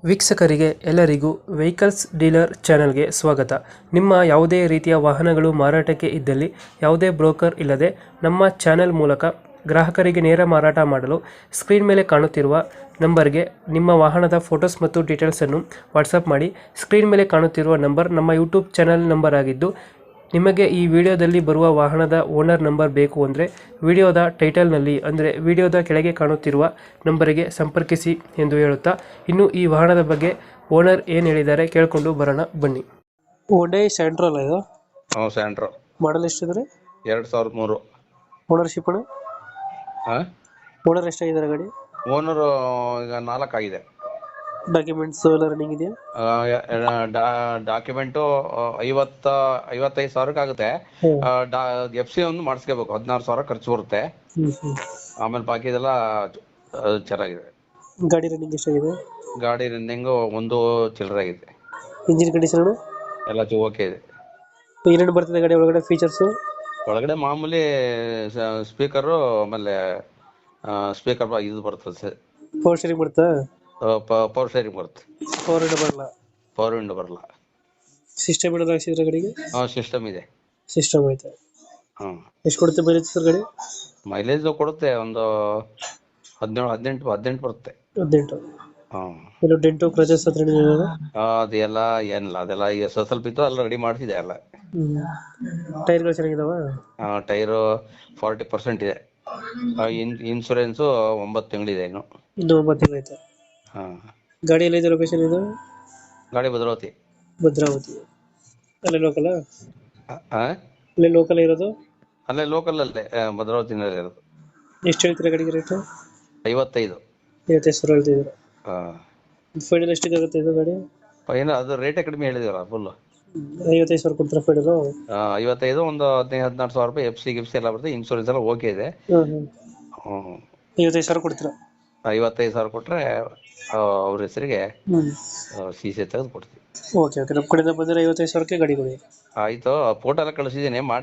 ವೀಕ್ಷಕರಿಗೆ ಎಲ್ಲರಿಗೂ vehicles dealer ಚಾನೆಲ್ಗೆ ಸ್ವಾಗತ. ನಿಮ್ಮ ಯಾವುದೇ ರೀತಿಯ ವಾಹನಗಳು ಮಾರಾಟಕ್ಕೆ ಇದ್ದಲ್ಲಿ ಯಾವುದೇ ಬ್ರೋಕರ್ ಇಲ್ಲದೆ ನಮ್ಮ ಚಾನೆಲ್ ಮೂಲಕ ಗ್ರಾಹಕರಿಗೆ ನೇರ ಮಾರಾಟ ಮಾಡಲು ಸ್ಕ್ರೀನ್ ಮೇಲೆ ಕಾಣುತ್ತಿರುವ ನಂಬರ್ಗೆ ನಿಮ್ಮ ವಾಹನದ ಫೋಟೋಸ್ ಮತ್ತು ಡೀಟೇಲ್ಸನ್ನು ವಾಟ್ಸಪ್ ಮಾಡಿ. ಸ್ಕ್ರೀನ್ ಮೇಲೆ ಕಾಣುತ್ತಿರುವ ನಂಬರ್ ನಮ್ಮ ಯೂಟ್ಯೂಬ್ ಚಾನೆಲ್ ನಂಬರ್ ಆಗಿದ್ದು, ನಿಮಗೆ ಈ ವಿಡಿಯೋದಲ್ಲಿ ಬರುವ ವಾಹನದ ಓನರ್ ನಂಬರ್ ಬೇಕು ಅಂದರೆ ವಿಡಿಯೋದ ಟೈಟಲ್ನಲ್ಲಿ ಅಂದರೆ ವಿಡಿಯೋದ ಕೆಳಗೆ ಕಾಣುತ್ತಿರುವ ನಂಬರಿಗೆ ಸಂಪರ್ಕಿಸಿ ಎಂದು ಹೇಳುತ್ತಾ, ಇನ್ನು ಈ ವಾಹನದ ಬಗ್ಗೆ ಓನರ್ ಏನು ಹೇಳಿದ್ದಾರೆ ಕೇಳಿಕೊಂಡು ಬರೋಣ ಬನ್ನಿ. Hyundai Santro ಅಲ್ಲ ಇದು? ಹ್ಞೂ ಸ್ಯಾಂಟ್ರೋ ಮಾಡಲ್ ಎಷ್ಟಿದ್ರೆ? 2003. ಓನರ್ಶಿಪ್ ಅಣ್ಣ? ಹಾಂ ಓನರ್ ಎಷ್ಟಾಗಿದ್ದಾರೆ ಗಾಡಿ? ಓನರು ಈಗ 4 ಆಗಿದೆ. ಡಾಕ್ಯುಮೆಂಟ್ಸ್ ಎಲ್ಲ ರನ್ನಿಂಗ್ ಇದೆಯಾ? ಡಾಕ್ಯುಮೆಂಟು 55 ಸಾವಿರಕ್ಕೆ ಆಗುತ್ತೆ. ಎಫ್ ಸಿ ಒಂದು ಮಾಡಿಸ್ಕೋಬೇಕು, 16,000 ಖರ್ಚು ಬರುತ್ತೆ. ಆಮೇಲೆ ಬಾಕಿ ಇದೆಲ್ಲ ಚೆನ್ನಾಗಿದೆ. ಗಾಡಿ ರನ್ನಿಂಗ್ ಎಷ್ಟಾಗಿದೆ? ಗಾಡಿ ರನ್ನಿಂಗು 1 ಚಿಲ್ಲರೆ ಆಗಿದೆ. ಇಂಜಿನ್ ಕಂಡೀಷನ್ ಎಲ್ಲ ಓಕೆ ಇದೆ. ಏನೇನು ಬರ್ತಿದೆ ಗಾಡಿ ಒಳಗಡೆ ಫೀಚರ್ಸು? ಒಳಗಡೆ ಮಾಮೂಲಿ ಸ್ಪೀಕರು, ಆಮೇಲೆ ಸ್ಪೀಕರ್ ಇದು ಬರ್ತದೆ. ಪವರ್ ಸ್ಟೀರಿಂಗ್ ಬರುತ್ತಾ? ಪವರ್ ಶೇರಿಂಗ್ ಬರುತ್ತೆ. ಪವರ್ ವಿಂಡೋ ಬರಲ್ಲ? ಪವರ್ ವಿಂಡೋ ಬರಲ್ಲ. ಸಿಸ್ಟಮ್ ಏನಾದ್ರು ಹಾಕ್ಸಿದ್ರೆ ಗಾಡಿಗೆ? ಸಿಸ್ಟಮ್ ಇದೆ. ಸಿಸ್ಟಮ್ ಐತೆ. ಹಾಂ. ಎಷ್ಟು ಕೊಡುತ್ತೆ ಮೈಲೇಜ್ ಸರ್ ಗಾಡಿ? ಮೈಲೇಜ್ ಕೊಡುತ್ತೆ ಒಂದು 18 ಬರುತ್ತೆ. 18. ಹಾಂ. ಇನ್ನು ಡೆಂಟು ಕ್ರಚಸ್ ಹತ್ರ ಅದೆಲ್ಲ ಏನಿಲ್ಲ, ಅದೆಲ್ಲ ಈಗ ಸ್ವಲ್ಪ ಇತ್ತು, ಎಲ್ಲ ರೆಡಿ ಮಾಡಿಸಿದೆ ಎಲ್ಲ. ಟೈರ್ಗಳು ಚೆನ್ನಾಗಿದಾವ? ಟೈರು 40% ಇದೆ. ಇನ್ಸೂರೆನ್ಸು 9 ತಿಂಗಳಿದೆ ಇನ್ನು 9 ತಿಂಗಳು ಐತೆ. ಹಾಂ. ಗಾಡಿ ಎಲ್ಲಿದೆ ಲೊಕೇಶನ್ ಇದು? ಗಾಡಿ ಭದ್ರಾವತಿ. ಭದ್ರಾವತಿ ಅಲ್ಲೇ ಲೋಕಲ್? ಹಾಂ, ಅಲ್ಲೇ ಲೋಕಲ್ ಇರೋದು? ಅಲ್ಲೇ ಲೋಕಲಲ್ಲೇ ಭದ್ರಾವತಿನಲ್ಲಿ ಇರೋದು. ಎಷ್ಟು ಹೇಳ್ತೀರಾ ಗಾಡಿಗೆ ರೇಟು? 55. 55,000 ಹೇಳ್ತಿದ್ದೀರಾ? ಹಾಂ. ಫೈನಲ್ ಎಷ್ಟಿಗೆ ಆಗುತ್ತೆ ಇದು ಗಾಡಿ? ಏನು ಅದು ರೇಟೇ ಕಡಿಮೆ ಹೇಳಿದಿರ ಫುಲ್ಲು. 55,000 ಕೊಡ್ತೀರಾ ಫೈನಲು? 55, ಒಂದು 15-16 ರೂಪಾಯಿ ಎಫ್ ಸಿ ಗಿಫ್ಸಿ ಎಲ್ಲ ಬರುತ್ತೆ. ಇನ್ಸೂರೆನ್ಸ್ ಎಲ್ಲ ಓಕೆ ಇದೆ. ಹ್ಞೂ. 55,000 ಕೊಡ್ತೀರಾ? 55,000 ಕೊಟ್ಟರೆ ಅವ್ರ ಹೆಸರಿಗೆ ಸಿ ಸಿ ತೆಗೆದು ಕೊಡ್ತೀವಿ. ಓಕೆ ಓಕೆ, ನಮ್ಮ ಕಡೆಯಿಂದ ಬಂದರೆ 55,000ಕ್ಕೆ ಗಾಡಿ ಕೊಡಿ. ಆಯಿತು, ಫೋಟೋ ಎಲ್ಲ ಕಳಿಸಿದ್ದೀನಿ.